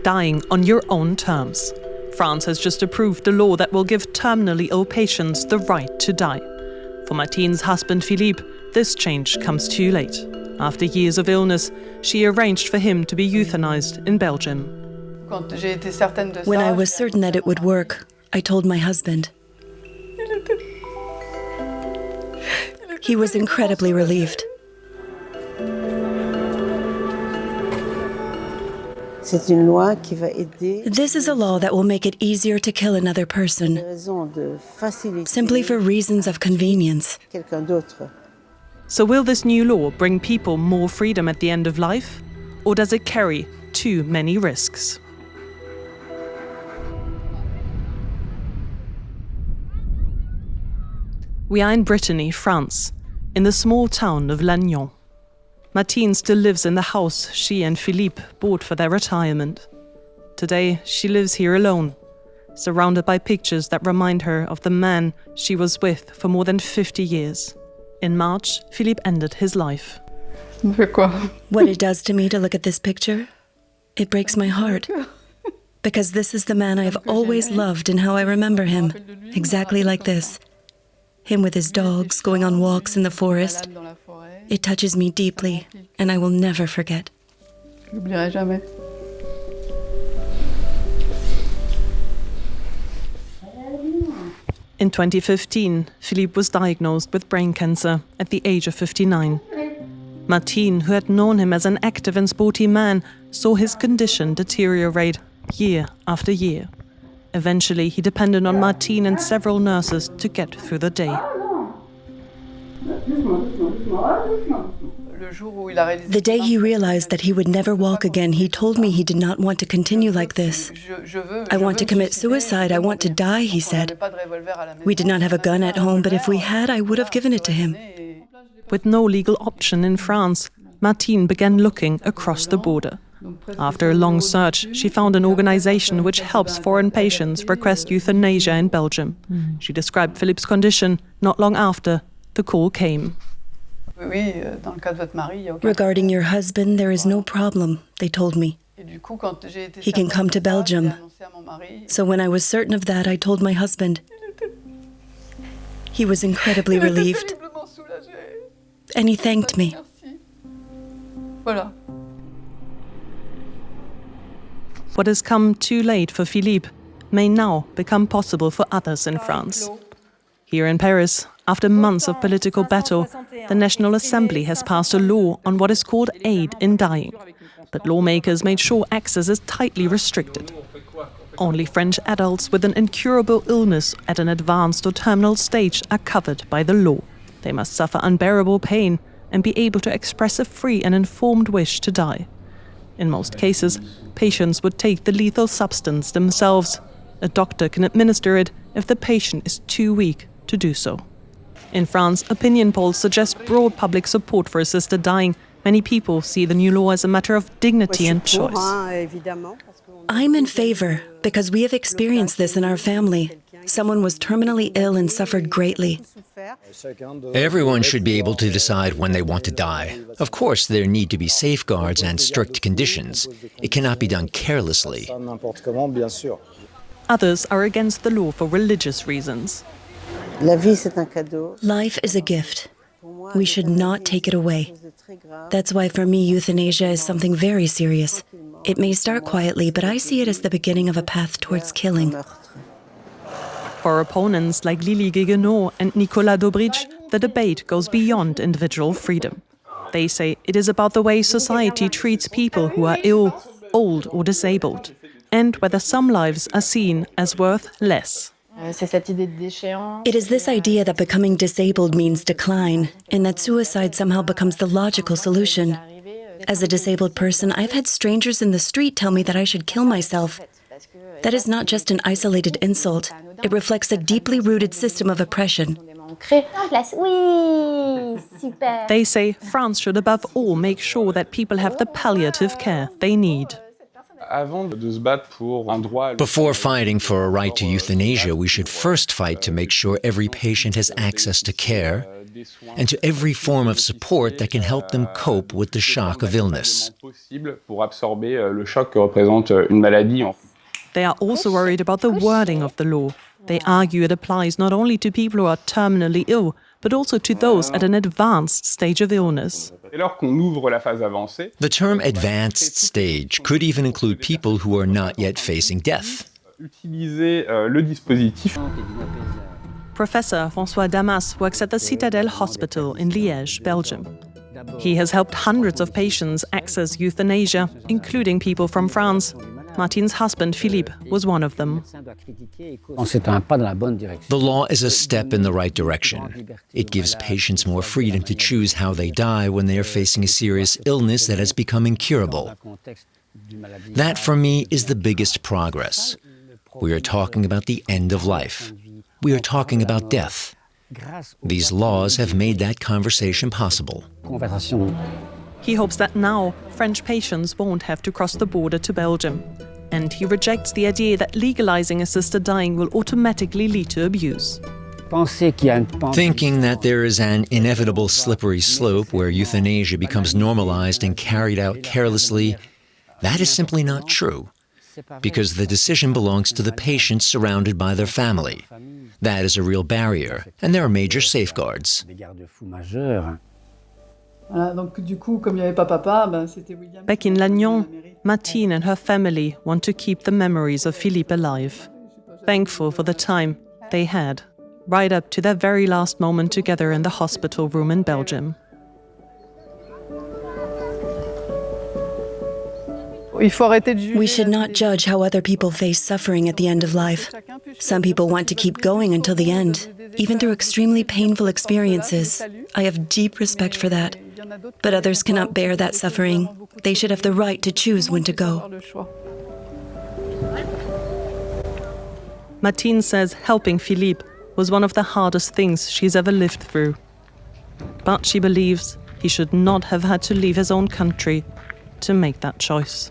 dying on your own terms. France has just approved a law that will give terminally ill patients the right to die. For Martine's husband Philippe, this change comes too late. After years of illness, she arranged for him to be euthanized in Belgium. When I was certain that it would work, I told my husband. He was incredibly relieved. This is a law that will make it easier to kill another person, simply for reasons of convenience. So will this new law bring people more freedom at the end of life? Or does it carry too many risks? We are in Brittany, France, in the small town of Lannion. Martine still lives in the house she and Philippe bought for their retirement. Today, she lives here alone, surrounded by pictures that remind her of the man she was with for more than 50 years. In March, Philippe ended his life. What it does to me to look at this picture, it breaks my heart. Because this is the man I have always loved and how I remember him, exactly like this. Him with his dogs, going on walks in the forest. It touches me deeply, and I will never forget. In 2015, Philippe was diagnosed with brain cancer at the age of 59. Martine, who had known him as an active and sporty man, saw his condition deteriorate year after year. Eventually, he depended on Martine and several nurses to get through the day. The day he realized that he would never walk again, he told me he did not want to continue like this. I want to commit suicide, I want to die, he said. We did not have a gun at home, but if we had, I would have given it to him. With no legal option in France, Martine began looking across the border. After a long search, she found an organization which helps foreign patients request euthanasia in Belgium. She described Philippe's condition not long after the call came. Regarding your husband, there is no problem, they told me. He can come to Belgium. So when I was certain of that, I told my husband. He was incredibly relieved. And he thanked me. What has come too late for Philippe may now become possible for others in France. Here in Paris, after months of political battle, the National Assembly has passed a law on what is called aid in dying. But lawmakers made sure access is tightly restricted. Only French adults with an incurable illness at an advanced or terminal stage are covered by the law. They must suffer unbearable pain and be able to express a free and informed wish to die. In most cases, patients would take the lethal substance themselves. A doctor can administer it if the patient is too weak to do so. In France, opinion polls suggest broad public support for assisted dying. Many people see the new law as a matter of dignity and choice. I'm in favor because we have experienced this in our family. Someone was terminally ill and suffered greatly. Everyone should be able to decide when they want to die. Of course, there need to be safeguards and strict conditions. It cannot be done carelessly. Others are against the law for religious reasons. Life is a gift. We should not take it away. That's why for me euthanasia is something very serious. It may start quietly, but I see it as the beginning of a path towards killing. For opponents like Lily Guéguenot and Nicolas Dobrich, the debate goes beyond individual freedom. They say it is about the way society treats people who are ill, old or disabled, and whether some lives are seen as worth less. It is this idea that becoming disabled means decline, and that suicide somehow becomes the logical solution. As a disabled person, I've had strangers in the street tell me that I should kill myself. That is not just an isolated insult. It reflects a deeply rooted system of oppression. They say France should above all make sure that people have the palliative care they need. Before fighting for a right to euthanasia, we should first fight to make sure every patient has access to care and to every form of support that can help them cope with the shock of illness. They are also worried about the wording of the law. They argue it applies not only to people who are terminally ill, but also to those at an advanced stage of illness. The term advanced stage could even include people who are not yet facing death. Professor François Damas works at the Citadel Hospital in Liège, Belgium. He has helped hundreds of patients access euthanasia, including people from France. Martine's husband, Philippe, was one of them. The law is a step in the right direction. It gives patients more freedom to choose how they die when they are facing a serious illness that has become incurable. That, for me, is the biggest progress. We are talking about the end of life. We are talking about death. These laws have made that conversation possible. He hopes that now French patients won't have to cross the border to Belgium. And he rejects the idea that legalizing assisted dying will automatically lead to abuse. Thinking that there is an inevitable slippery slope where euthanasia becomes normalized and carried out carelessly, that is simply not true. Because the decision belongs to the patient surrounded by their family. That is a real barrier, and there are major safeguards. Back in Lannion, Martine and her family want to keep the memories of Philippe alive. Thankful for the time they had, right up to their very last moment together in the hospital room in Belgium. We should not judge how other people face suffering at the end of life. Some people want to keep going until the end, even through extremely painful experiences. I have deep respect for that. But others cannot bear that suffering. They should have the right to choose when to go. Martine says helping Philippe was one of the hardest things she's ever lived through. But she believes he should not have had to leave his own country to make that choice.